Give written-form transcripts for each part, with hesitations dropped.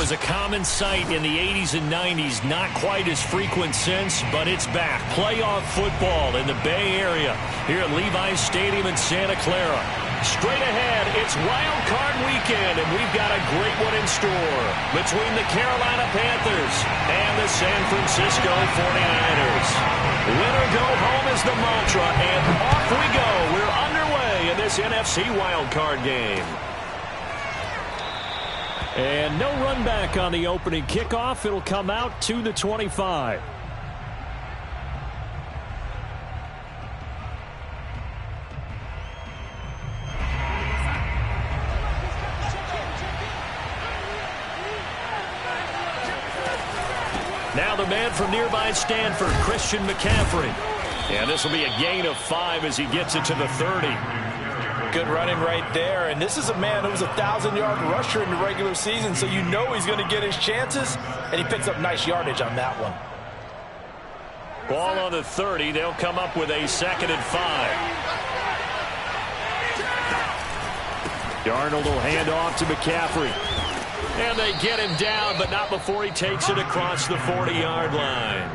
was a common sight in the 80s and 90s. Not quite as frequent since, but it's back. Playoff football in the Bay Area here at Levi's Stadium in Santa Clara. Straight ahead, it's Wild Card Weekend, and we've got a great one in store between the Carolina Panthers and the San Francisco 49ers. Win or go home is the mantra, and off we go. We're underway in this NFC Wild Card game. And no run back on the opening kickoff. It'll come out to the 25. Now the man from nearby Stanford, Christian McCaffrey. And this will be a gain of 5 as he gets it to the 30. Good running right there. And this is a man who was a 1,000-yard rusher in the regular season, so you know he's going to get his chances, and he picks up nice yardage on that one. Ball on the 30. They'll come up with a 2nd and 5. Darnold will hand off to McCaffrey. And they get him down, but not before he takes it across the 40-yard line.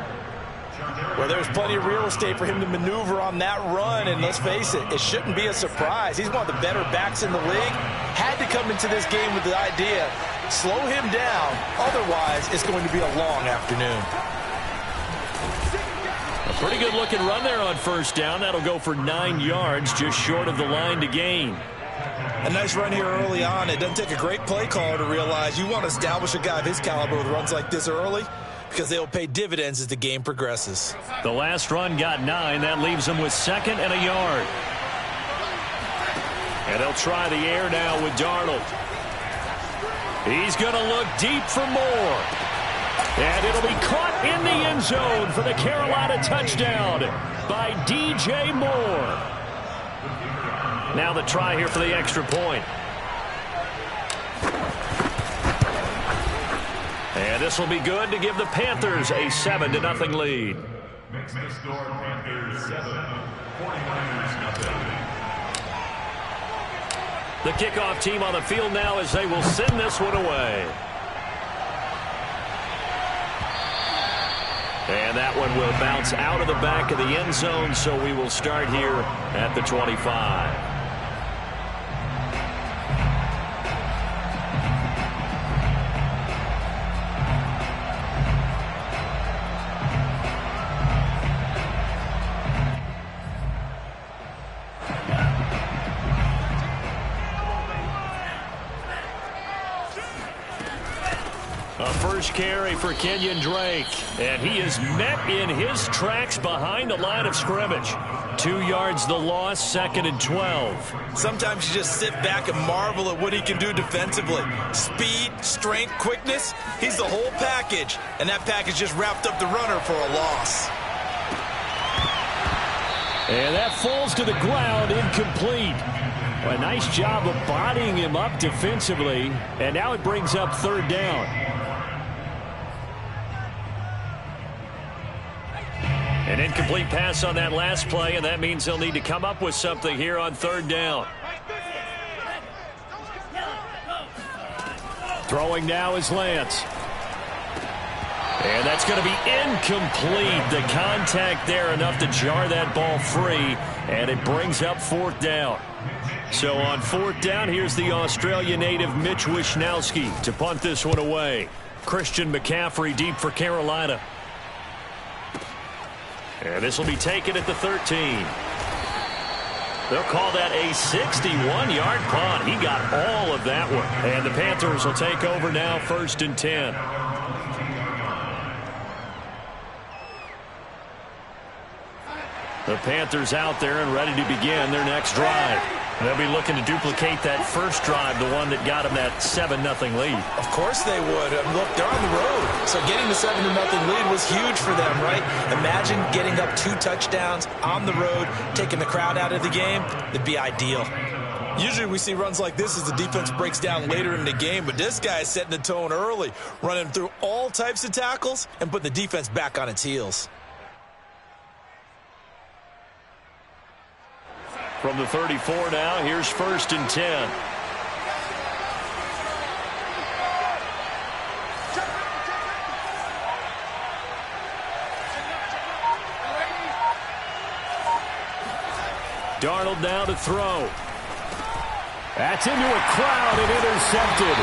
Well, there's plenty of real estate for him to maneuver on that run, and let's face it, it shouldn't be a surprise. He's one of the better backs in the league. Had to come into this game with the idea, slow him down, otherwise it's going to be a long afternoon. A pretty good-looking run there on first down. That'll go for 9 yards, just short of the line to gain. A nice run here early on. It doesn't take a great play caller to realize you want to establish a guy of his caliber with runs like this early, because they'll pay dividends as the game progresses. The last run got 9. That leaves them with 2nd and a yard. And they'll try the air now with Darnold. He's going to look deep for more. And it'll be caught in the end zone for the Carolina touchdown by DJ Moore. Now the try here for the extra point. And this will be good to give the Panthers a 7-0 lead. Next score, Panthers 7, 49ers 0. The kickoff team on the field now as they will send this one away. And that one will bounce out of the back of the end zone, so we will start here at the 25. First carry for Kenyon Drake, and he is met in his tracks behind the line of scrimmage. 2 yards the loss, 2nd and 12. Sometimes you just sit back and marvel at what he can do defensively. Speed, strength, quickness, he's the whole package, and that package just wrapped up the runner for a loss. And that falls to the ground, incomplete. A nice job of bodying him up defensively, and now it brings up 3rd down. An incomplete pass on that last play, and that means they'll need to come up with something here on 3rd down. Throwing now is Lance. And that's going to be incomplete. The contact there enough to jar that ball free, and it brings up 4th down. So on 4th down, here's the Australia native Mitch Wishnowsky to punt this one away. Christian McCaffrey deep for Carolina. And this will be taken at the 13. They'll call that a 61-yard punt. He got all of that one. And the Panthers will take over now, 1st and 10. The Panthers out there and ready to begin their next drive. They'll be looking to duplicate that first drive, the one that got them that 7-0 lead. Of course they would. Look, they're on the road. So getting the 7-0 lead was huge for them, right? Imagine getting up 2 touchdowns on the road, taking the crowd out of the game. It'd be ideal. Usually we see runs like this as the defense breaks down later in the game, but this guy is setting the tone early, running through all types of tackles and putting the defense back on its heels. From the 34 now, here's 1st and 10. Darnold now to throw. That's into a crowd and intercepted.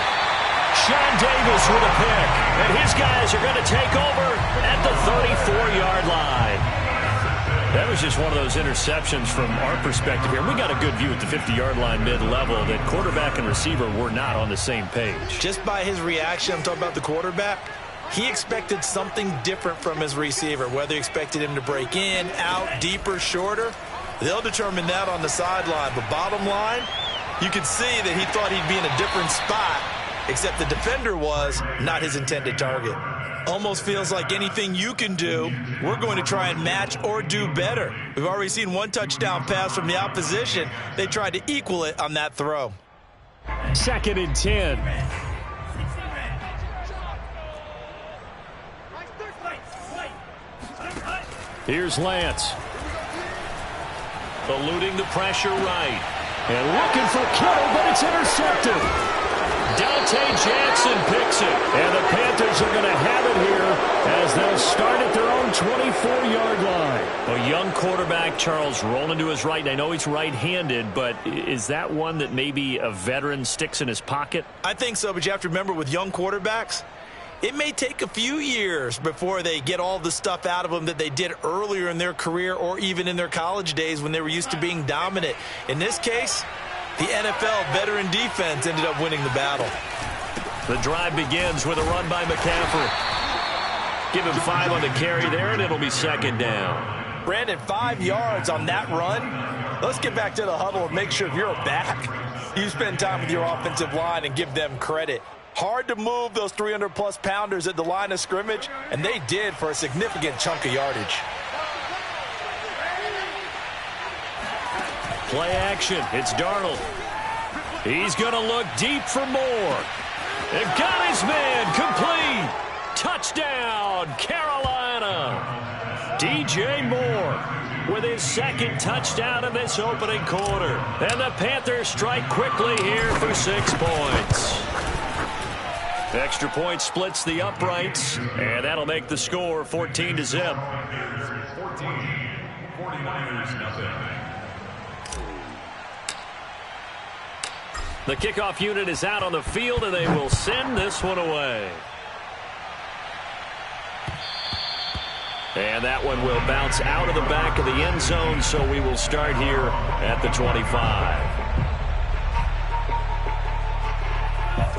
Sean Davis with a pick. And his guys are going to take over at the 34-yard line. That was just one of those interceptions from our perspective here. We got a good view at the 50-yard line mid-level that quarterback and receiver were not on the same page. Just by his reaction, I'm talking about the quarterback, he expected something different from his receiver. Whether he expected him to break in, out, deeper, shorter, they'll determine that on the sideline. But bottom line, you could see that he thought he'd be in a different spot, except the defender was not his intended target. Almost feels like anything you can do, we're going to try and match or do better. We've already seen one touchdown pass from the opposition. They tried to equal it on that throw. 2nd and 10. Here's Lance. Eluding the pressure right. And looking for Kittle, but it's intercepted. Dante Jackson picks it, and the Panthers are going to have it here as they'll start at their own 24-yard line. A young quarterback, Charles, rolling to his right. I know he's right-handed, but is that one that maybe a veteran sticks in his pocket? I think so, but you have to remember with young quarterbacks, it may take a few years before they get all the stuff out of them that they did earlier in their career or even in their college days when they were used to being dominant. In this case, the NFL veteran defense ended up winning the battle. The drive begins with a run by McCaffrey. Give him 5 on the carry there, and it'll be 2nd down. Brandon, 5 yards on that run. Let's get back to the huddle and make sure if you're a back, you spend time with your offensive line and give them credit. Hard to move those 300-plus pounders at the line of scrimmage, and they did for a significant chunk of yardage. Play action. It's Darnold. He's going to look deep for more. And got his man complete. Touchdown, Carolina. DJ Moore with his 2nd touchdown in this opening quarter. And the Panthers strike quickly here for 6 points. Extra point splits the uprights, and that'll make the score 14-0. 14, 49ers, nothing. The kickoff unit is out on the field, and they will send this one away. And that one will bounce out of the back of the end zone, so we will start here at the 25.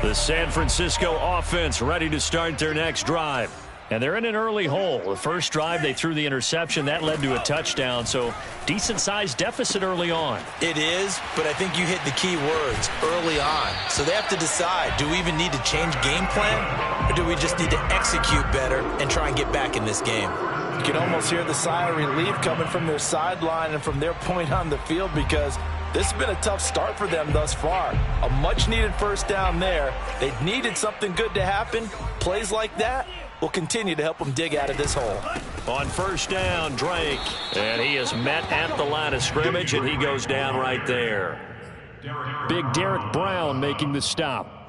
The San Francisco offense ready to start their next drive. And they're in an early hole. The first drive, they threw the interception. That led to a touchdown, so decent-sized deficit early on. It is, but I think you hit the key words, early on. So they have to decide, do we even need to change game plan, or do we just need to execute better and try and get back in this game? You can almost hear the sigh of relief coming from their sideline and from their point on the field because this has been a tough start for them thus far. A much-needed first down there. They needed something good to happen. Plays like that will continue to help them dig out of this hole. On first down, Drake. And he is met at the line of scrimmage, and he goes down right there. Big Derek Brown making the stop.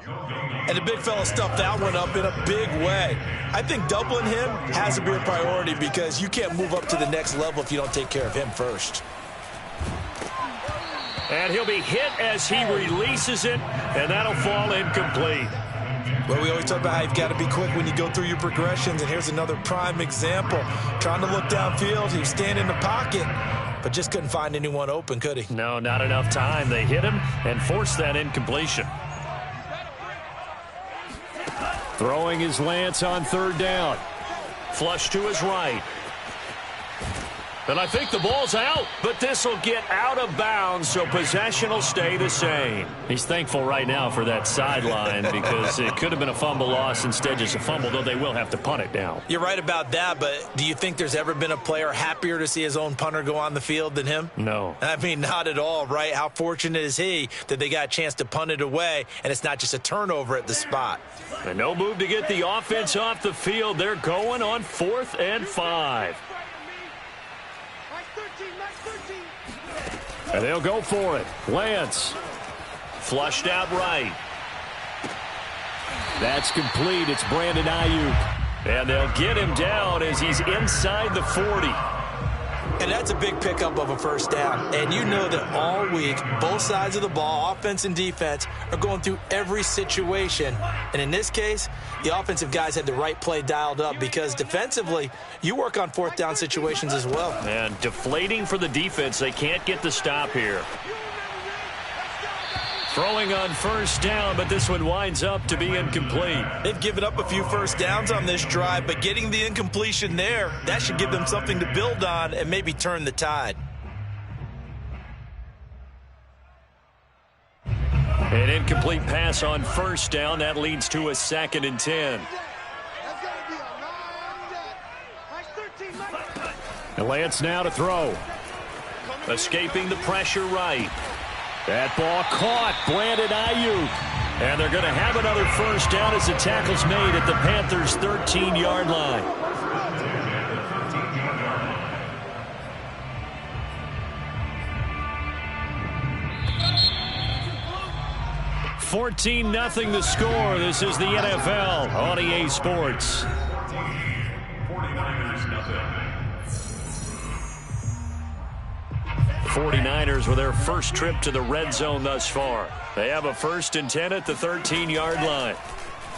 And the big fella stuffed that one up in a big way. I think doubling him has to be a priority because you can't move up to the next level if you don't take care of him first. And he'll be hit as he releases it, and that'll fall incomplete. Well, we always talk about how you've got to be quick when you go through your progressions, and here's another prime example. Trying to look downfield, he was standing in the pocket, but just couldn't find anyone open, could he? No, not enough time. They hit him and forced that incompletion. Throwing his Lance on 3rd down. Flush to his right. And I think the ball's out, but this will get out of bounds, so possession will stay the same. He's thankful right now for that sideline because it could have been a fumble loss, instead just a fumble, though they will have to punt it down. You're right about that, but do you think there's ever been a player happier to see his own punter go on the field than him? No. I mean, not at all, right? How fortunate is he that they got a chance to punt it away, and it's not just a turnover at the spot. And no move to get the offense off the field. They're going on 4th and 5. And they'll go for it. Lance. Flushed out right. That's complete. It's Brandon Ayuk. And they'll get him down as he's inside the 40. And that's a big pickup of a first down. And you know that all week, both sides of the ball, offense and defense, are going through every situation. And in this case, the offensive guys had the right play dialed up because defensively, you work on fourth down situations as well. And deflating for the defense. They can't get the stop here. Throwing on first down, but this one winds up to be incomplete. They've given up a few first downs on this drive, but getting the incompletion there, that should give them something to build on and maybe turn the tide. An incomplete pass on first down. That leads to a 2nd and 10. And Lance now to throw. Escaping the pressure right. That ball caught. Brandon Ayuk. And they're going to have another first down as the tackle's made at the Panthers' 13-yard line. $14-0 the score. This is the NFL on EA Sports. 49ers with their first trip to the red zone thus far. They have a 1st and 10 at the 13-yard line.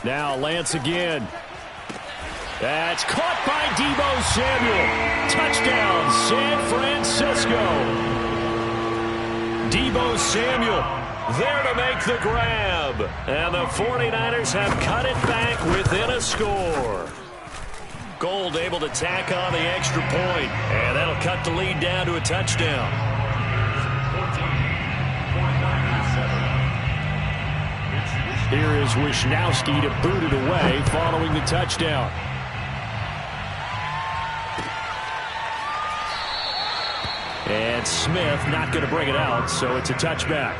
Now Lance again. That's caught by Deebo Samuel. Touchdown, San Francisco. Deebo Samuel there to make the grab. And the 49ers have cut it back within a score. Gold able to tack on the extra point. And that'll cut the lead down to a touchdown. Here is Wisnowski to boot it away following the touchdown. And Smith not going to bring it out, so it's a touchback.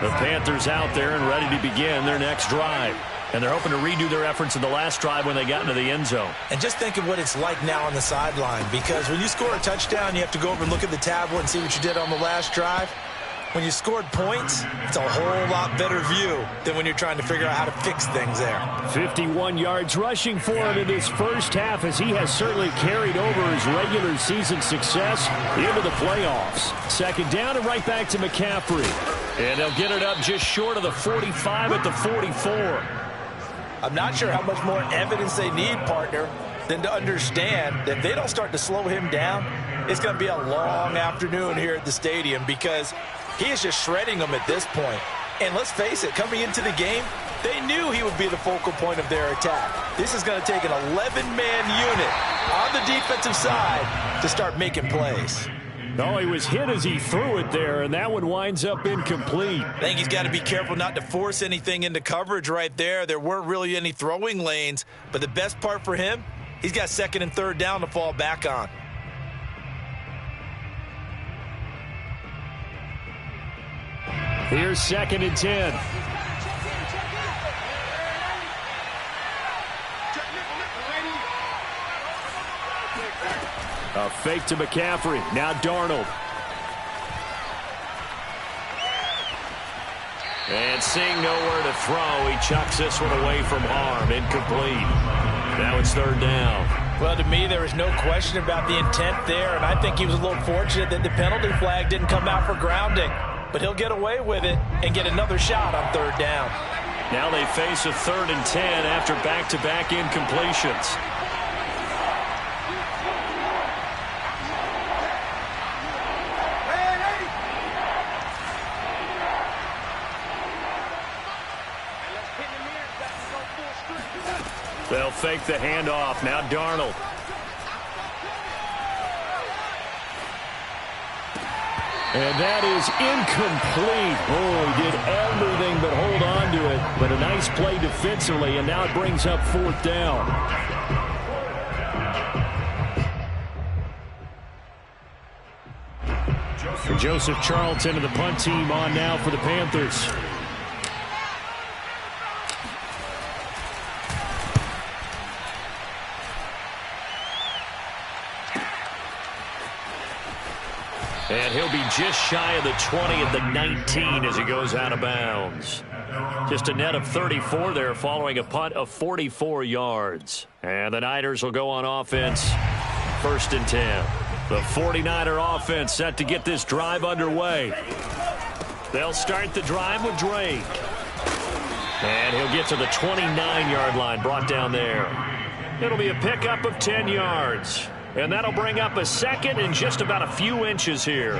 The Panthers out there and ready to begin their next drive. And they're hoping to redo their efforts in the last drive when they got into the end zone. And just think of what it's like now on the sideline, because when you score a touchdown, you have to go over and look at the tablet and see what you did on the last drive. When you scored points, it's a whole lot better view than when you're trying to figure out how to fix things there. 51 yards rushing for him in this first half, as he has certainly carried over his regular season success into the playoffs. 2nd down and right back to McCaffrey. And they'll get it up just short of the 45 at the 44. I'm not sure how much more evidence they need, partner, than to understand that if they don't start to slow him down, it's going to be a long afternoon here at the stadium, because he is just shredding them at this point. And let's face it, coming into the game, they knew he would be the focal point of their attack. This is going to take an 11-man unit on the defensive side to start making plays. No, he was hit as he threw it there, and that one winds up incomplete. I think he's got to be careful not to force anything into coverage right there. There weren't really any throwing lanes, but the best part for him, he's got 2nd and 3rd down to fall back on. Here's 2nd and 10. A fake to McCaffrey. Now Darnold. And seeing nowhere to throw, he chucks this one away from harm. Incomplete. Now it's 3rd down. Well, to me, there is no question about the intent there, and I think he was a little fortunate that the penalty flag didn't come out for grounding. But he'll get away with it and get another shot on 3rd down. Now they face a 3rd and 10 after back-to-back incompletions. They'll fake the handoff. Now Darnold. And that is incomplete. Oh, he did everything but hold on to it. But a nice play defensively, and now it brings up 4th down. And Joseph Charlton and the punt team on now for the Panthers. And he'll be just shy of the 20 at the 19 as he goes out of bounds. Just a net of 34 there following a punt of 44 yards. And the Niners will go on offense. 1st and 10. The 49er offense set to get this drive underway. They'll start the drive with Drake. And he'll get to the 29-yard line, brought down there. It'll be a pickup of 10 yards. And that'll bring up a 2nd and just about a few inches here.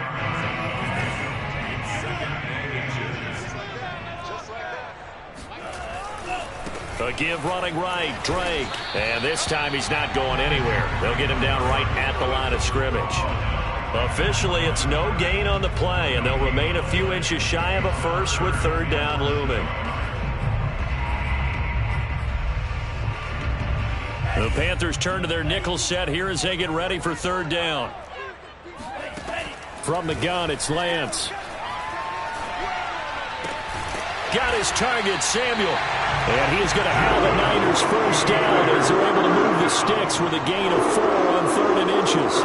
A give running right, Drake. And this time he's not going anywhere. They'll get him down right at the line of scrimmage. Officially, it's no gain on the play, and they'll remain a few inches shy of a first with 3rd down looming. The Panthers turn to their nickel set here as they get ready for 3rd down. From the gun, it's Lance. Got his target, Samuel. And he is going to have the Niners 1st down as they're able to move the sticks with a gain of 4 on 3rd and inches.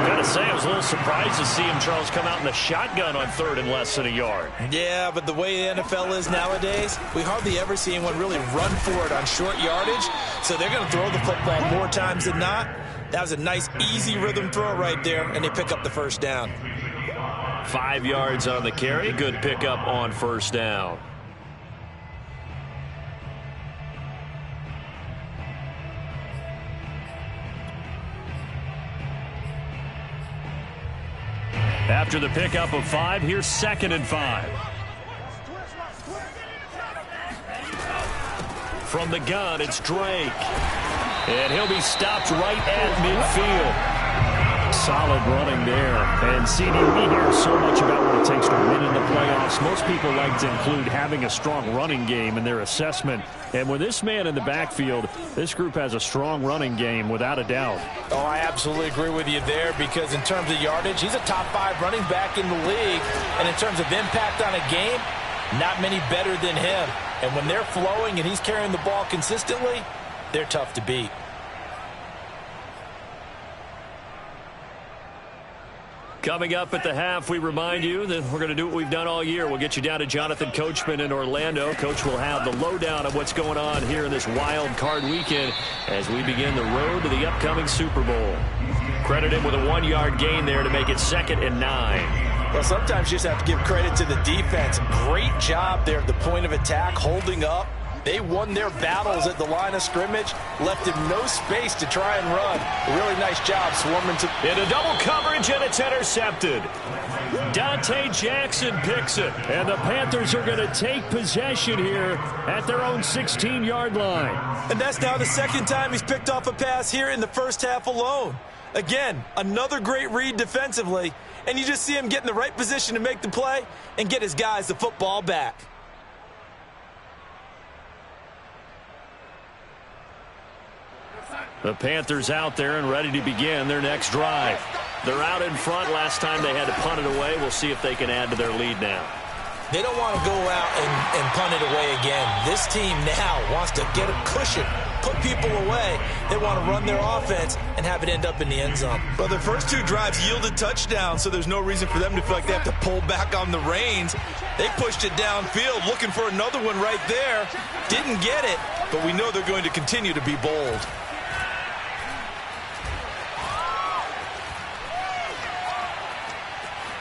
Gotta say, I was a little surprised to see him, Charles, come out in the shotgun on 3rd and less than a yard. Yeah, but the way the NFL is nowadays, we hardly ever see anyone really run for it on short yardage. So they're going to throw the football more times than not. That was a nice, easy rhythm throw right there, and they pick up the 1st down. 5 yards on the carry. Good pickup on 1st down. After the pickup of 5, here's 2nd and 5. From the gun, it's Drake. And he'll be stopped right at midfield. Solid running there. And, CD, we hear so much about what it takes to win in the playoffs. Most people like to include having a strong running game in their assessment. And with this man in the backfield, this group has a strong running game without a doubt. Oh, I absolutely agree with you there because in terms of yardage, he's a top 5 running back in the league. And in terms of impact on a game, not many better than him. And when they're flowing and he's carrying the ball consistently, they're tough to beat. Coming up at the half, we remind you that we're going to do what we've done all year. We'll get you down to Jonathan Coachman in Orlando. Coach will have the lowdown of what's going on here in this wild card weekend as we begin the road to the upcoming Super Bowl. Credit him with a 1-yard gain there to make it 2nd and 9. Well, sometimes you just have to give credit to the defense. Great job there at the point of attack, holding up. They won their battles at the line of scrimmage, left him no space to try and run. A really nice job swarming to... Into double coverage, and it's intercepted. Dante Jackson picks it, and the Panthers are going to take possession here at their own 16-yard line. And that's now the 2nd time he's picked off a pass here in the 1st half alone. Again, another great read defensively, and you just see him get in the right position to make the play and get his guys the football back. The Panthers out there and ready to begin their next drive. They're out in front. Last time they had to punt it away. We'll see if they can add to their lead now. They don't want to go out and punt it away again. This team now wants to get a cushion, put people away. They want to run their offense and have it end up in the end zone. Well, their first 2 drives yielded touchdowns, so there's no reason for them to feel like they have to pull back on the reins. They pushed it downfield, looking for another one right there. Didn't get it, but we know they're going to continue to be bold.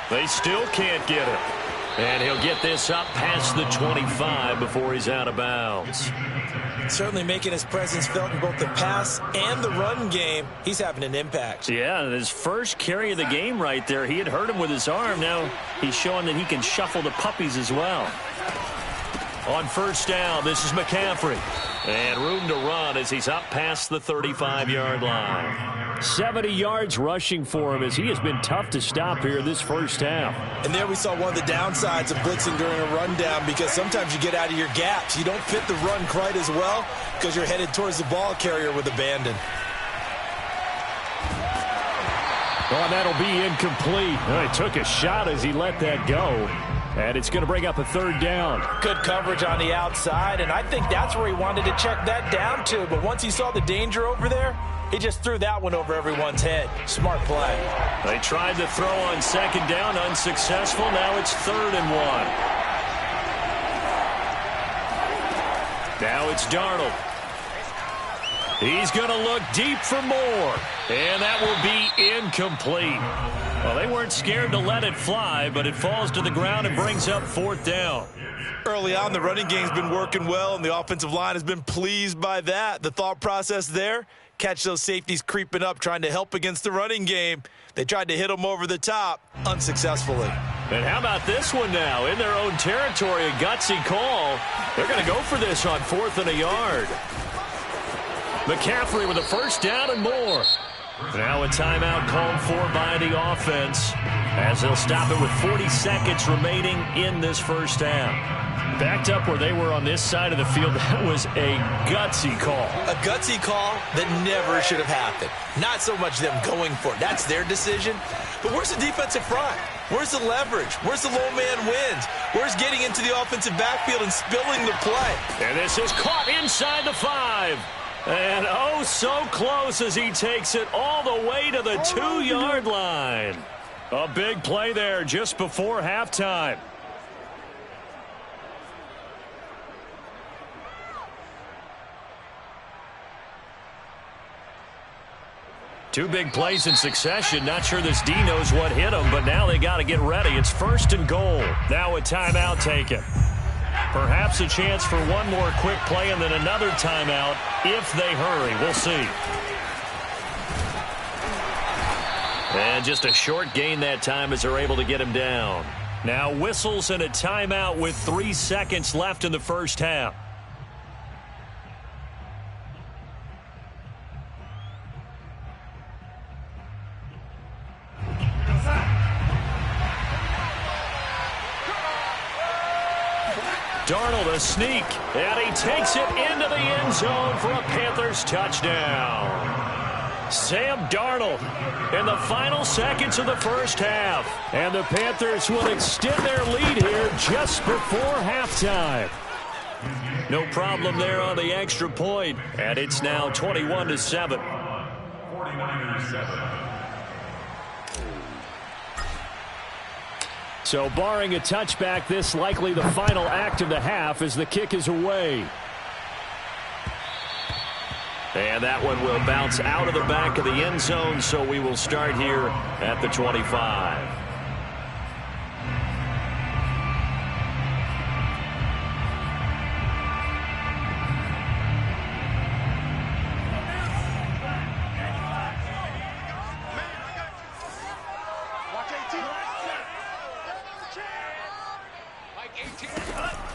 They still can't get it. And he'll get this up past the 25 before he's out of bounds. Certainly making his presence felt in both the pass and the run game. He's having an impact. Yeah, and his first carry of the game right there, he had hurt him with his arm. Now he's showing that he can shuffle the puppies as well. On 1st down, this is McCaffrey. And room to run as he's up past the 35-yard line. 70 yards rushing for him as he has been tough to stop here this 1st half. And there we saw one of the downsides of blitzing during a rundown because sometimes you get out of your gaps. You don't fit the run quite as well because you're headed towards the ball carrier with abandon. Oh, that'll be incomplete. He took a shot as he let that go. And it's going to bring up a 3rd down. Good coverage on the outside, and I think that's where he wanted to check that down to. But once he saw the danger over there, He just threw that one over everyone's head. Smart play. They tried to throw on second down, unsuccessful. Now it's 3rd and 1. Now it's Darnold. He's going to look deep for more. And that will be incomplete. Well, they weren't scared to let it fly, but it falls to the ground and brings up 4th down. Early on, the running game's been working well, and the offensive line has been pleased by that. The thought process there, catch those safeties creeping up, trying to help against the running game. They tried to hit them over the top, unsuccessfully. And how about this one now? In their own territory, a gutsy call. They're going to go for this on 4th and a yard. McCaffrey with a 1st down and more. Now a timeout called for by the offense as they'll stop it with 40 seconds remaining in this first half. Backed up where they were on this side of the field, that was a gutsy call. A gutsy call that never should have happened. Not so much them going for it. That's their decision. But where's the defensive front? Where's the leverage? Where's the low man wins? Where's getting into the offensive backfield and spilling the play? And this is caught inside the 5. And oh, so close as he takes it all the way to the 2-yard line. A big play there just before halftime. Two big plays in succession. Not sure this D knows what hit him, but now they got to get ready. It's 1st and goal. Now a timeout taken. Perhaps a chance for one more quick play and then another timeout if they hurry. We'll see. And just a short gain that time as they're able to get him down. Now whistles and a timeout with 3 seconds left in the first half. Darnold a sneak, and he takes it into the end zone for a Panthers touchdown. Sam Darnold in the final seconds of the first half. And the Panthers will extend their lead here just before halftime. No problem there on the extra point, and it's now 21-7. 49ers 7. So barring a touchback, this likely the final act of the half as the kick is away. And that one will bounce out of the back of the end zone, so we will start here at the 25.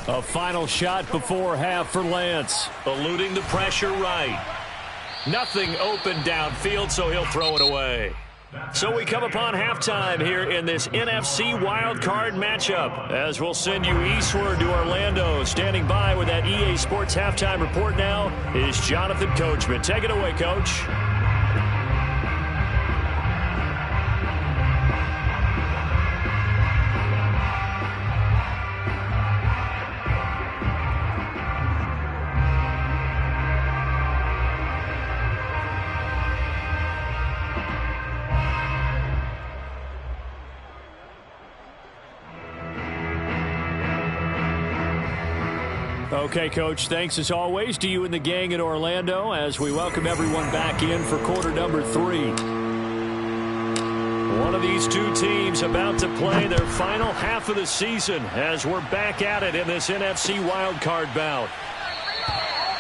A final shot before half for Lance. Eluding the pressure right. Nothing open downfield, so he'll throw it away. So we come upon halftime here in this NFC wildcard matchup as we'll send you eastward to Orlando. Standing by with that EA Sports halftime report now is Jonathan Coachman. Take it away, Coach. Okay, Coach, thanks as always to you and the gang in Orlando as we welcome everyone back in for quarter number 3. One of these two teams about to play their final half of the season as we're back at it in this NFC wildcard bout.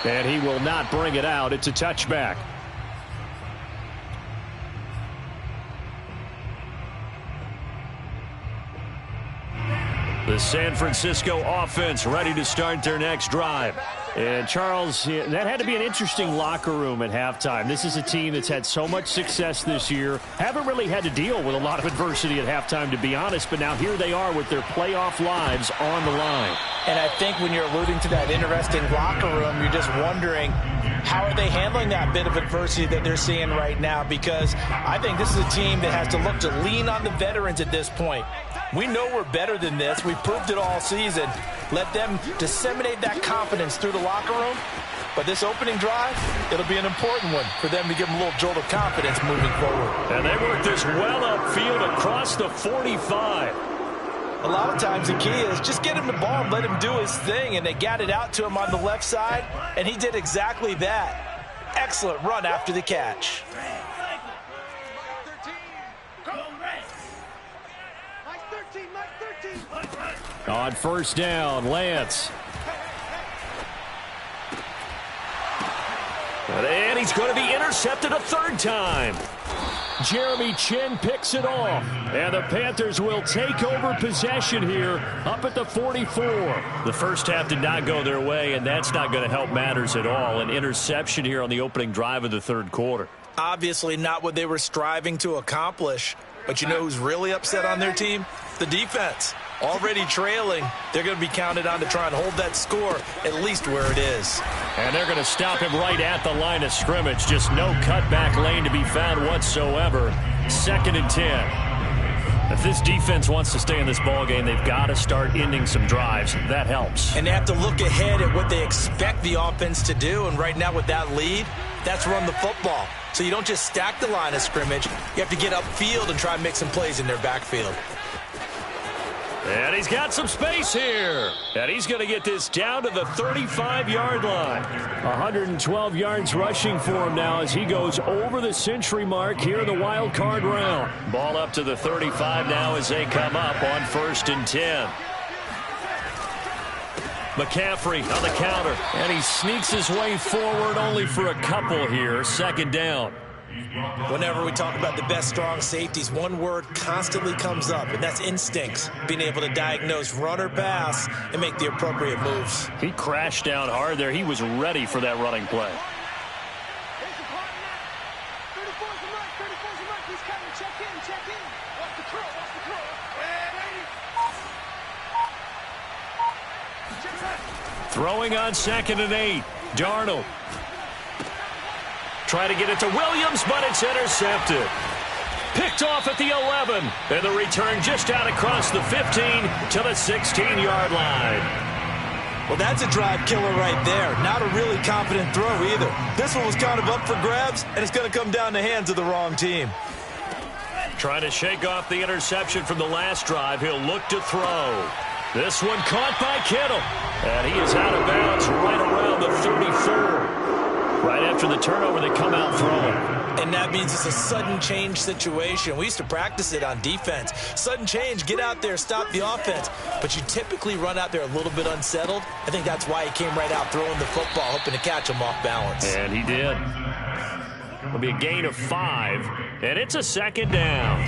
And he will not bring it out. It's a touchback. The San Francisco offense ready to start their next drive. And, Charles, that had to be an interesting locker room at halftime. This is a team that's had so much success this year. Haven't really had to deal with a lot of adversity at halftime, to be honest. But now here they are with their playoff lives on the line. And I think when you're alluding to that interesting locker room, you're just wondering, how are they handling that bit of adversity that they're seeing right now? Because I think this is a team that has to look to lean on the veterans at this point. We know we're better than this. We've proved it all season. Let them disseminate that confidence through the locker room, But this opening drive, it'll be an important one for them to give them a little jolt of confidence moving forward. And they work this well upfield across the 45. A lot of times the key is just get him the ball and let him do his thing, and they got it out to him on the left side, and he did exactly that. Excellent run after the catch. On first down, Lance. And he's going to be intercepted a third time. Jeremy Chin picks it off. And the Panthers will take over possession here up at the 44. The first half did not go their way, and that's not going to help matters at all. An interception here on the opening drive of the third quarter. Obviously not what they were striving to accomplish. But you know who's really upset on their team? The defense. Already trailing, they're going to be counted on to try and hold that score at least where it is. And they're going to stop him right at the line of scrimmage. Just no cutback lane to be found whatsoever. 2nd and 10. If this defense wants to stay in this ballgame, they've got to start ending some drives. That helps. And they have to look ahead at what they expect the offense to do. And right now with that lead, that's run the football. So you don't just stack the line of scrimmage. You have to get upfield and try and make some plays in their backfield. And he's got some space here. And he's going to get this down to the 35-yard line. 112 yards rushing for him now as he goes over the century mark here in the wild card round. Ball up to the 35 now as they come up on 1st and 10. McCaffrey on the counter. And he sneaks his way forward only for a couple here. 2nd down. Whenever we talk about the best strong safeties, one word constantly comes up, and that's instincts. Being able to diagnose run or pass and make the appropriate moves. He crashed down hard there. He was ready for that running play. Throwing on 2nd and 8. Darnold. Try to get it to Williams, but it's intercepted. Picked off at the 11. And the return just out across the 15 to the 16-yard line. Well, that's a drive killer right there. Not a really confident throw either. This one was kind of up for grabs, and it's going to come down the hands of the wrong team. Trying to shake off the interception from the last drive. He'll look to throw. This one caught by Kittle. And he is out of bounds right around the 34. Right after the turnover, they come out throwing. And that means it's a sudden change situation. We used to practice it on defense. Sudden change, get out there, stop the offense. But you typically run out there a little bit unsettled. I think that's why he came right out throwing the football, hoping to catch him off balance. And he did. It'll be a gain of 5, and it's a 2nd down.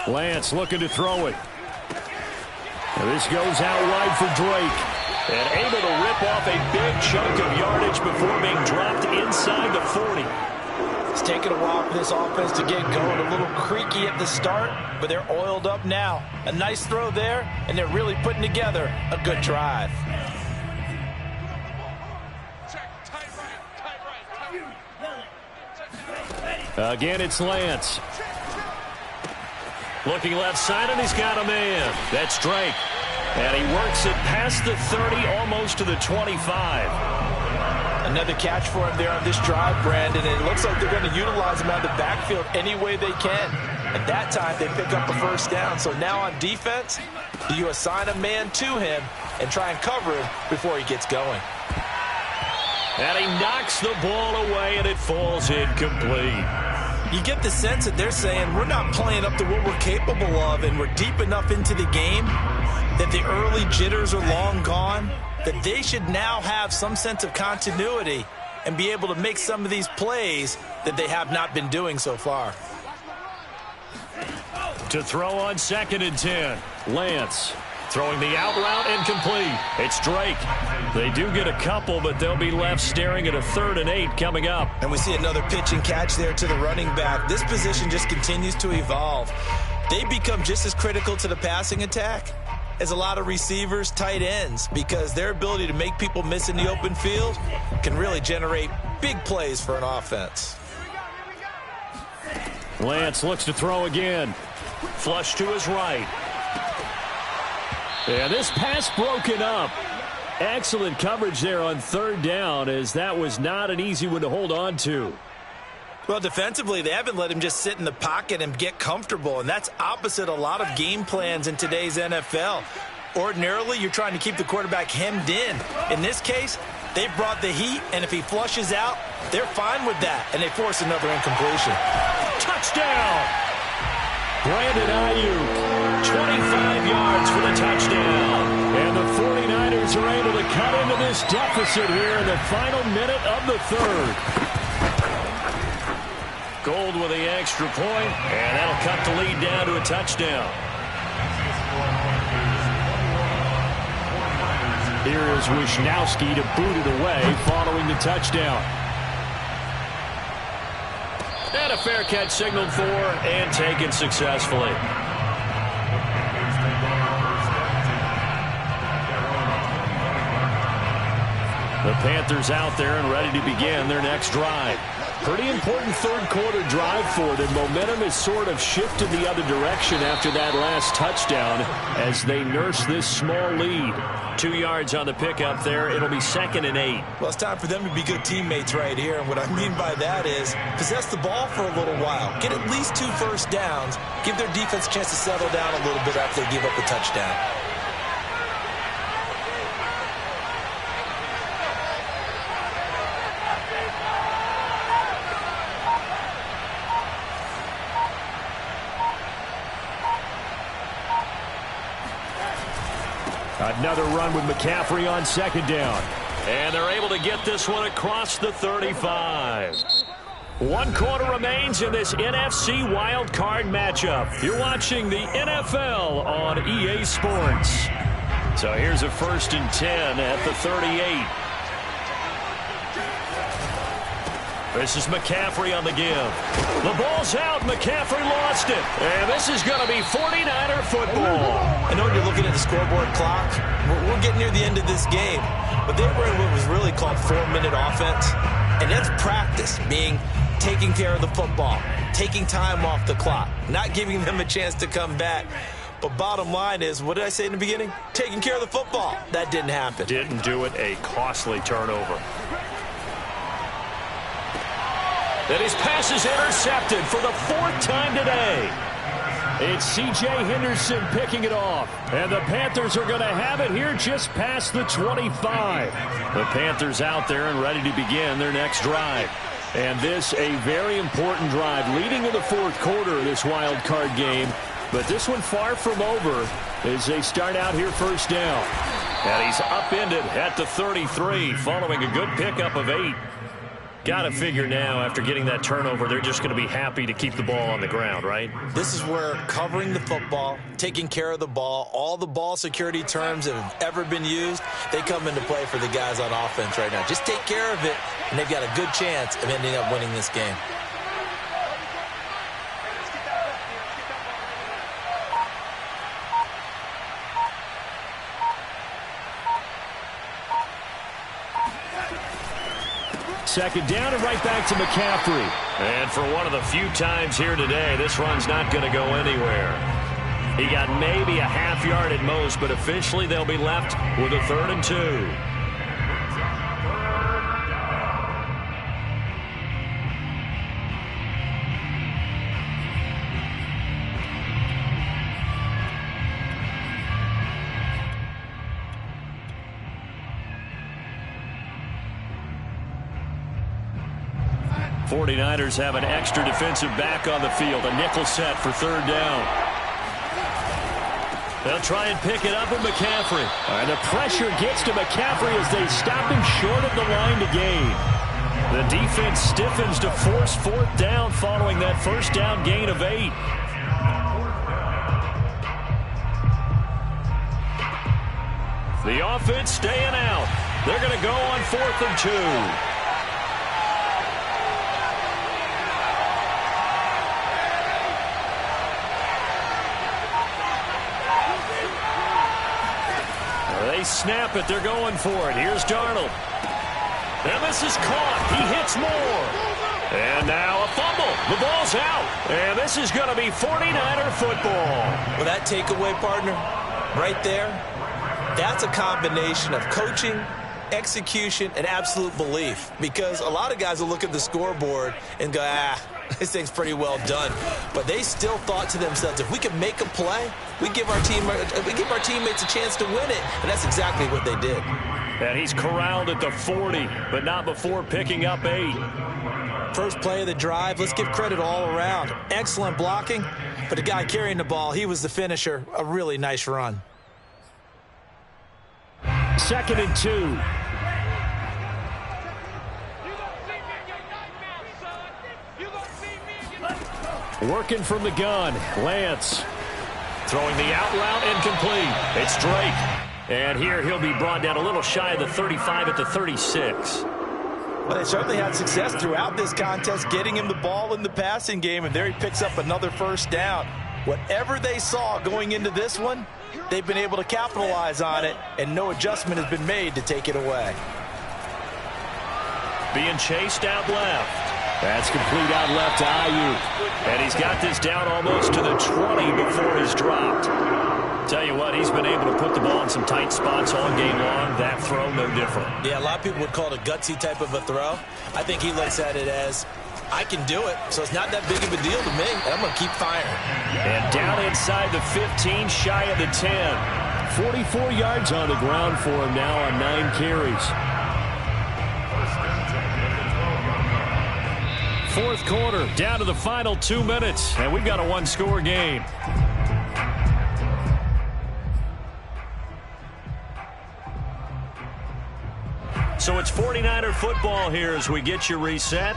Lance looking to throw it. This goes out wide for Drake. And able to rip off a big chunk of yardage before being dropped inside the 40. It's taken a while for this offense to get going. A little creaky at the start, but they're oiled up now. A nice throw there, and they're really putting together a good drive. Again, it's Lance. Looking left side, and he's got a man. That's Drake. And he works it past the 30, almost to the 25. Another catch for him there on this drive, Brandon. And it looks like they're going to utilize him out of the backfield any way they can. At that time, they pick up a first down. So now on defense, do you assign a man to him and try and cover him before he gets going? And he knocks the ball away, and it falls incomplete. You get the sense that they're saying we're not playing up to what we're capable of, and we're deep enough into the game that the early jitters are long gone, that they should now have some sense of continuity and be able to make some of these plays that they have not been doing so far. To throw on 2nd and 10, Lance. Throwing the out route incomplete. It's Drake. They do get a couple, but they'll be left staring at a 3rd and 8 coming up. And we see another pitch and catch there to the running back. This position just continues to evolve. They become just as critical to the passing attack as a lot of receivers, tight ends, because their ability to make people miss in the open field can really generate big plays for an offense. Lance looks to throw again. Flush to his right. And this pass broken up. Excellent coverage there on third down, as that was not an easy one to hold on to. Well, defensively, they haven't let him just sit in the pocket and get comfortable, and that's opposite a lot of game plans in today's NFL. Ordinarily, you're trying to keep the quarterback hemmed in. In this case, they brought the heat, and if he flushes out, they're fine with that, and they force another incompletion. Touchdown! Brandon Ayuk, 25 yards for the touchdown. And the 49ers are able to cut into this deficit here in the final minute of the third. Gold with the extra point, and that'll cut the lead down to a touchdown. Here is Wisnowski to boot it away following the touchdown. And a fair catch signaled for and taken successfully. The Panthers out there and ready to begin their next drive. Pretty important third quarter drive for them. Momentum has sort of shifted the other direction after that last touchdown as they nurse this small lead. 2 yards on the pickup there. It'll be 2nd and 8. Well, it's time for them to be good teammates right here. And what I mean by that is possess the ball for a little while. Get at least 2 first downs. Give their defense a chance to settle down a little bit after they give up a touchdown. Another run with McCaffrey on 2nd down. And they're able to get this one across the 35. 1 quarter remains in this NFC wildcard matchup. You're watching the NFL on EA Sports. So here's a 1st and 10 at the 38. This is McCaffrey on the give. The ball's out. McCaffrey lost it. And this is going to be 49er football. I know you're looking at the scoreboard clock. We're getting near the end of this game. But they were in what was really called 4-minute offense. And that's practice, meaning taking care of the football, taking time off the clock, not giving them a chance to come back. But bottom line is, what did I say in the beginning? Taking care of the football. That didn't happen. Didn't do it. A costly turnover. And his pass is intercepted for the 4th time today. It's C.J. Henderson picking it off. And the Panthers are going to have it here just past the 25. The Panthers out there and ready to begin their next drive. And this a very important drive leading to the 4th quarter of this wild card game. But this one far from over as they start out here 1st down. And he's upended at the 33 following a good pickup of 8. Got to figure now, after getting that turnover, they're just going to be happy to keep the ball on the ground, right? This is where covering the football, taking care of the ball, all the ball security terms that have ever been used, they come into play for the guys on offense right now. Just take care of it, and they've got a good chance of ending up winning this game. Second down and right back to McCaffrey. And for one of the few times here today, this run's not going to go anywhere. He got maybe a half yard at most, but officially they'll be left with a 3rd and 2. '49ers have an extra defensive back on the field. A nickel set for 3rd down. They'll try and pick it up with McCaffrey. And the pressure gets to McCaffrey as they stop him short of the line to gain. The defense stiffens to force 4th down following that 1st down gain of 8. The offense staying out. They're going to go on 4th and 2. They snap it. They're going for it. Here's Darnold. And this is caught. He hits more. And now a fumble. The ball's out. And this is going to be 49er football. Well, that takeaway, partner, right there, That's a combination of coaching, execution, and absolute belief. Because a lot of guys will look at the scoreboard and go, this thing's pretty well done. But they still thought to themselves, if we can make a play, we give our teammates a chance to win it. And that's exactly what they did. And he's corralled at the 40, but not before picking up 8. First play of the drive, let's give credit all around. Excellent blocking, but the guy carrying the ball, he was the finisher. A really nice run. 2nd and 2. Working from the gun, Lance. Throwing the out route, incomplete. It's Drake. And here he'll be brought down a little shy of the 35 at the 36. Well, they certainly had success throughout this contest, getting him the ball in the passing game, and there he picks up another first down. Whatever they saw going into this one, they've been able to capitalize on it, and no adjustment has been made to take it away. Being chased out left. That's complete out left to Ayuk. And he's got this down almost to the 20 before he's dropped. Tell you what, he's been able to put the ball in some tight spots all game long. That throw, no different. Yeah, a lot of people would call it a gutsy type of a throw. I think he looks at it as, I can do it, so it's not that big of a deal to me, and I'm going to keep firing. And down inside the 15, shy of the 10. 44 yards on the ground for him now on 9 carries. Fourth quarter, down to the final 2 minutes, and we've got a one-score game. So it's 49er football here as we get you reset.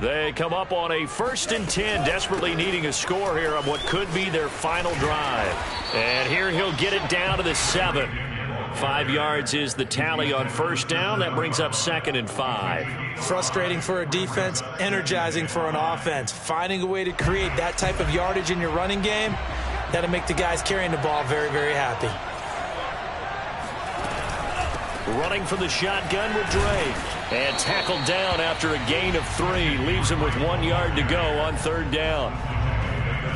They come up on a 1st and 10, desperately needing a score here on what could be their final drive. And here he'll get it down to the 7. 5 yards is the tally on first down. That brings up 2nd and 5. Frustrating for a defense, energizing for an offense. Finding a way to create that type of yardage in your running game, that'll make the guys carrying the ball very, very happy. Running from the shotgun with Drake. And tackled down after a gain of 3. Leaves him with 1 yard to go on 3rd down.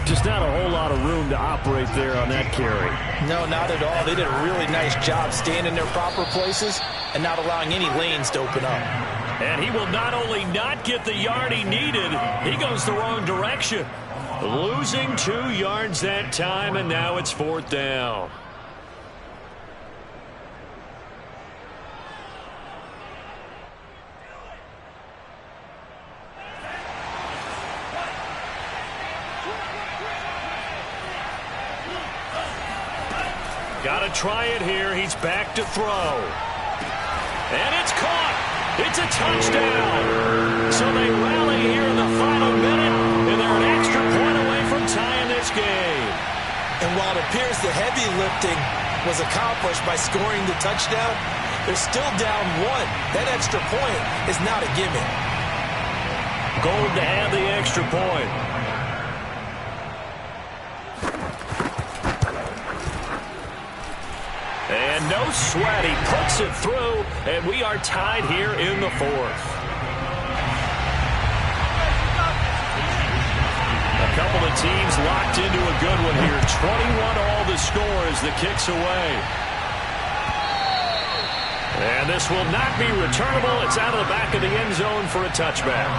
Just not a whole lot of room to operate there on that carry. No, not at all. They did a really nice job staying in their proper places and not allowing any lanes to open up. And he will not only not get the yard he needed, he goes the wrong direction. Losing 2 yards that time, and now it's 4th down. Got to try it here. He's back to throw. And it's caught. It's a touchdown. So they rally here in the final minute, and they're an extra point away from tying this game. And while it appears the heavy lifting was accomplished by scoring the touchdown, they're still down 1. That extra point is not a gimme. Gold to have the extra point. And no sweat, he puts it through, and we are tied here in the 4th. A couple of teams locked into a good one here. 21-all the score as the kick's away. And this will not be returnable. It's out of the back of the end zone for a touchback.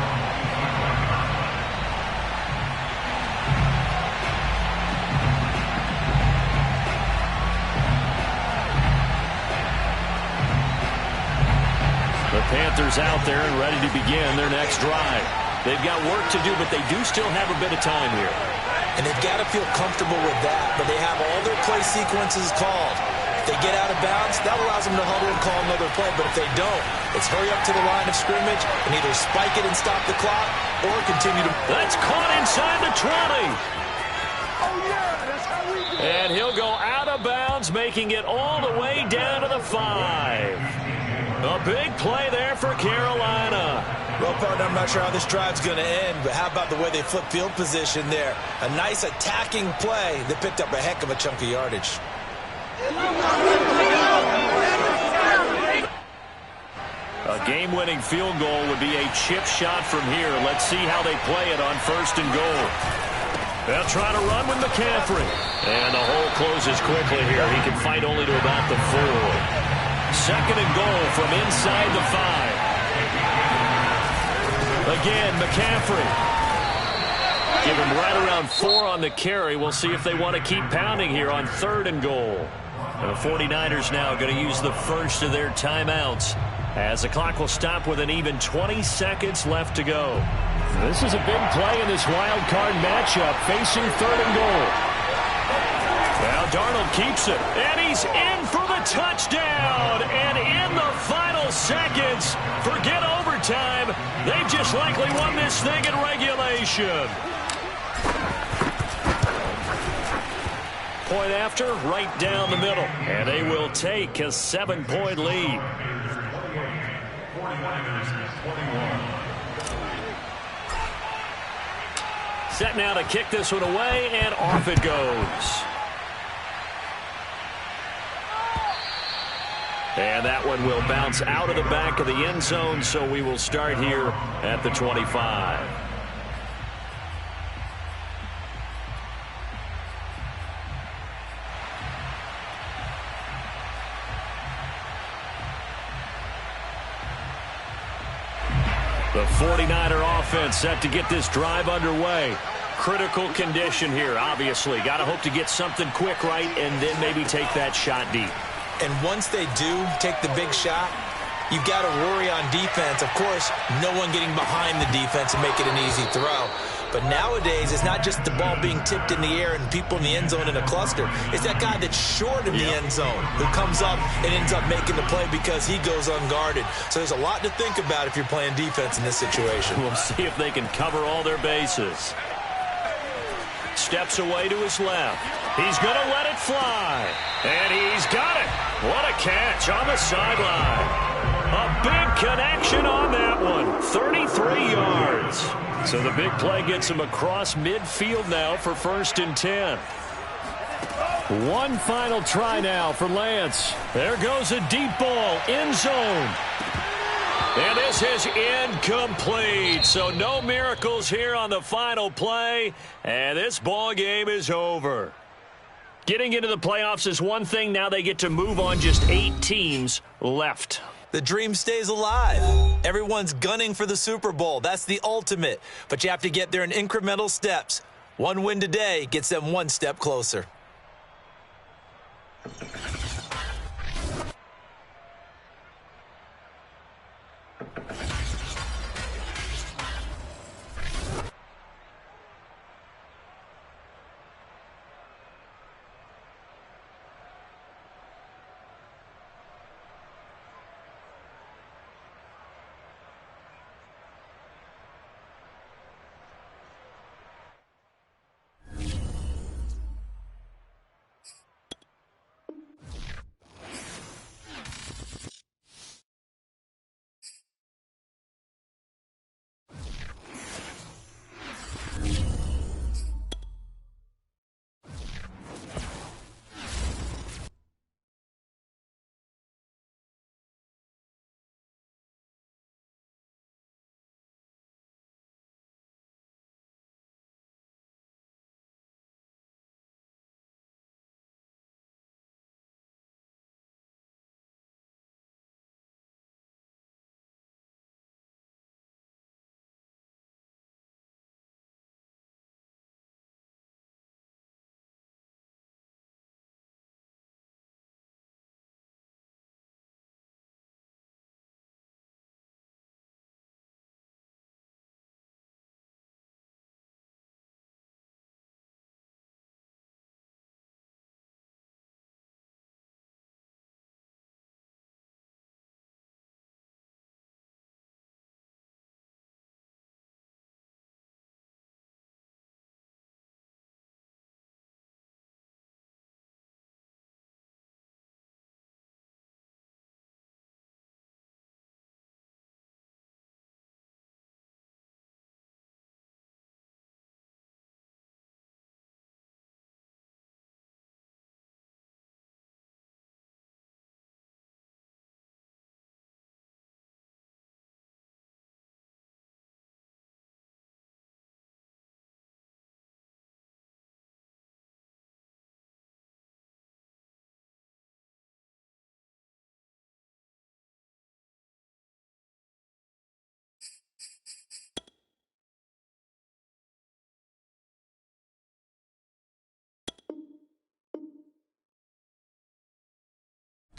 Panthers out there and ready to begin their next drive. They've got work to do, but they do still have a bit of time here. And they've got to feel comfortable with that, but they have all their play sequences called. If they get out of bounds, that allows them to huddle and call another play, but if they don't, it's hurry up to the line of scrimmage and either spike it and stop the clock or continue to... That's caught inside the 20. And he'll go out of bounds, making it all the way down to the 5. A big play there for Carolina. Well, partner, I'm not sure how this drive's going to end, but how about the way they flip field position there? A nice attacking play that picked up a heck of a chunk of yardage. A game-winning field goal would be a chip shot from here. Let's see how they play it on 1st and goal. They'll try to run with McCaffrey. And the hole closes quickly here. He can fight only to about the 4. 2nd and goal from inside the 5. Again, McCaffrey. Give him right around 4 on the carry. We'll see if they want to keep pounding here on 3rd and goal. And the 49ers now going to use the first of their timeouts as the clock will stop with an even 20 seconds left to go. This is a big play in this wild card matchup facing 3rd and goal. Now Darnold keeps it, and he's in for the touchdown. And in the final seconds, forget overtime, they've just likely won this thing in regulation. Point after, right down the middle. And they will take a 7-point lead. 49ers 21. Set now to kick this one away, and off it goes. And that one will bounce out of the back of the end zone, so we will start here at the 25. The 49er offense set to get this drive underway. Critical condition here, obviously. Got to hope to get something quick right and then maybe take that shot deep. And once they do take the big shot, you've got to worry on defense. Of course, no one getting behind the defense and make it an easy throw. But nowadays, it's not just the ball being tipped in the air and people in the end zone in a cluster. It's that guy that's short in the end zone who comes up and ends up making the play because he goes unguarded. So there's a lot to think about if you're playing defense in this situation. We'll see if they can cover all their bases. Steps away to his left. He's going to let it fly. And he's got it. What a catch on the sideline. A big connection on that one. 33 yards. So the big play gets him across midfield now for 1st and 10. One final try now for Lance. There goes a deep ball, end zone. And this is incomplete. So no miracles here on the final play. And this ball game is over. Getting into the playoffs is one thing. Now they get to move on. Just 8 teams left. The dream stays alive. Everyone's gunning for the Super Bowl. That's the ultimate. But you have to get there in incremental steps. One win today gets them one step closer.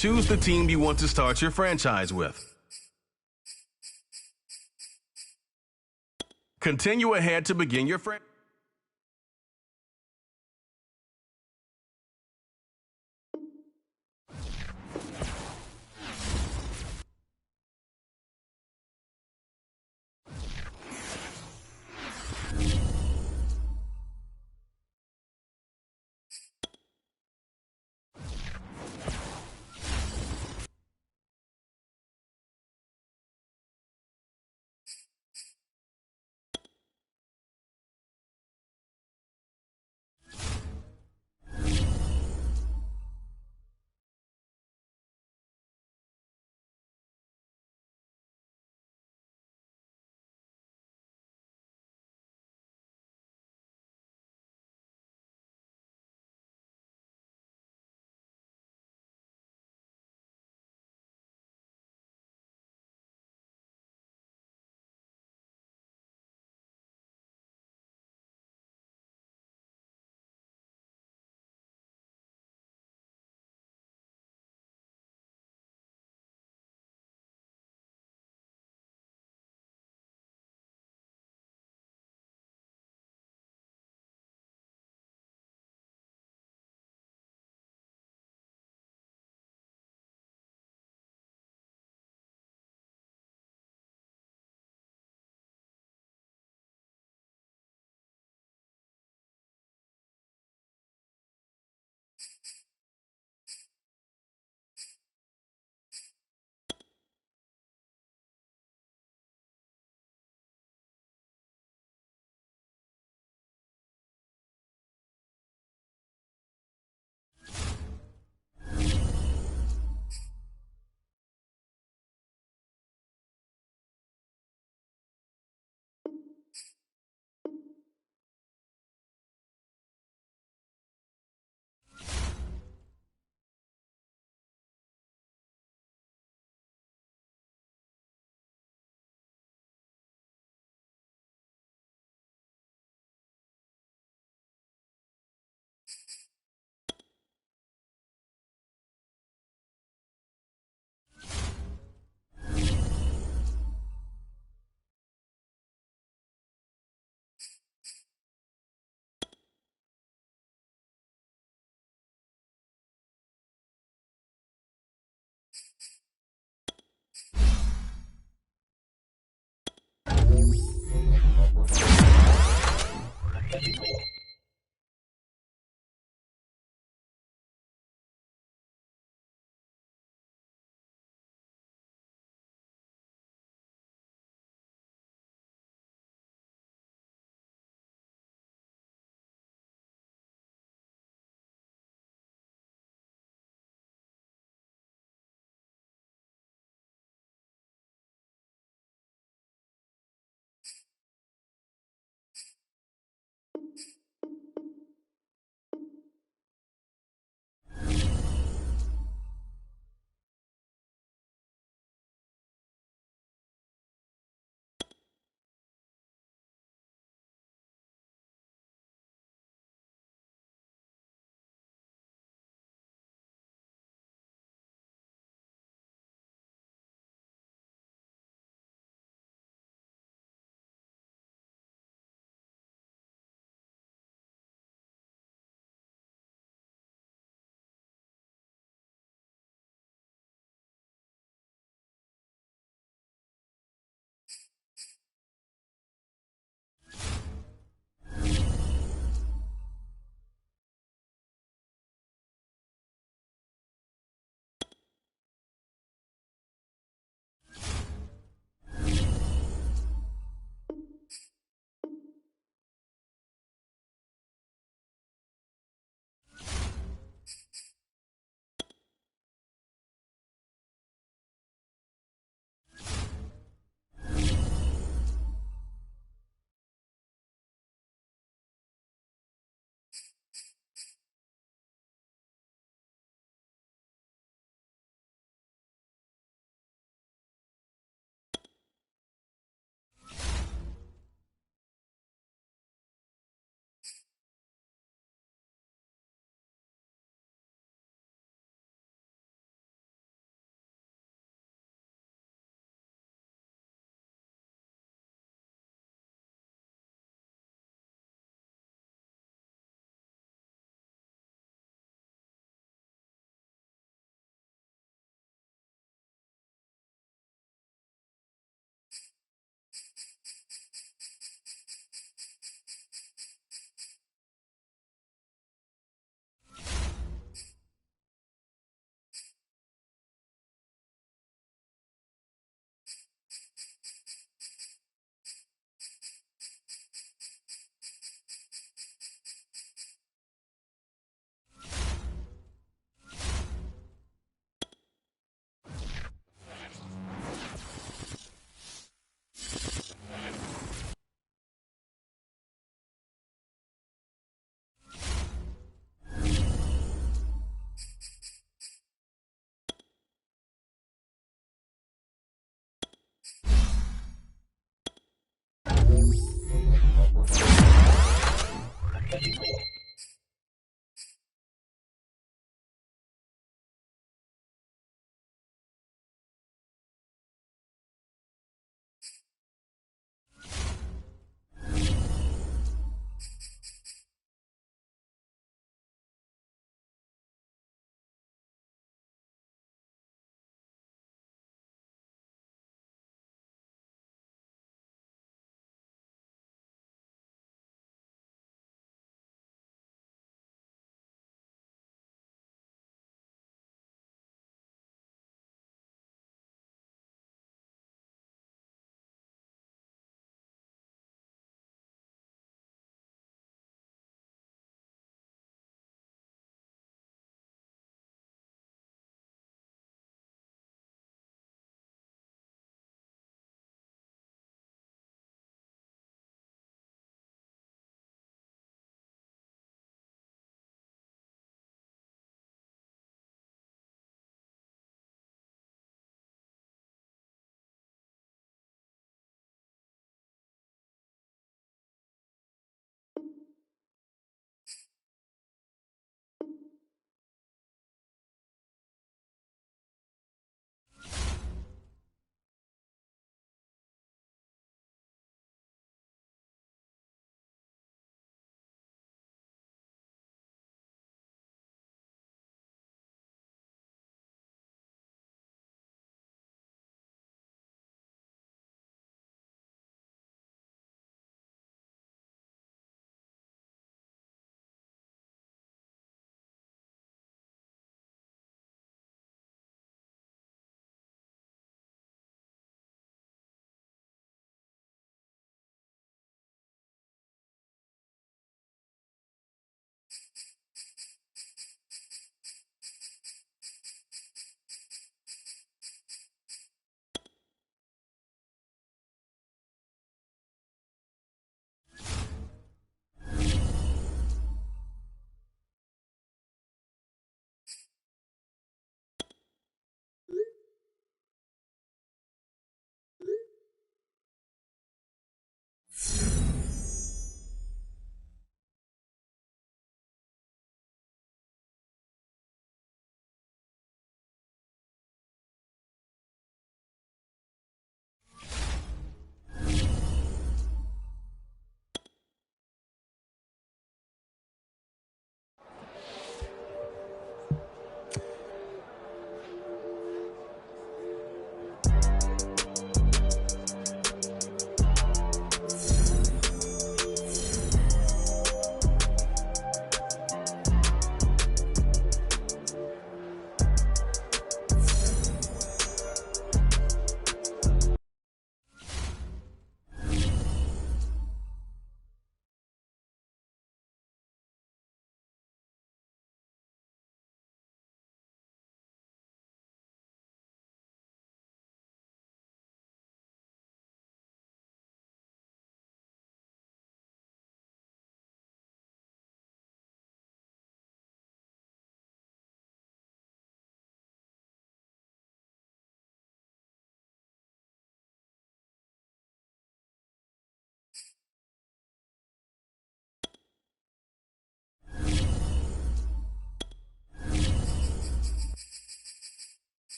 Choose the team you want to start your franchise with. Continue ahead to begin your franchise.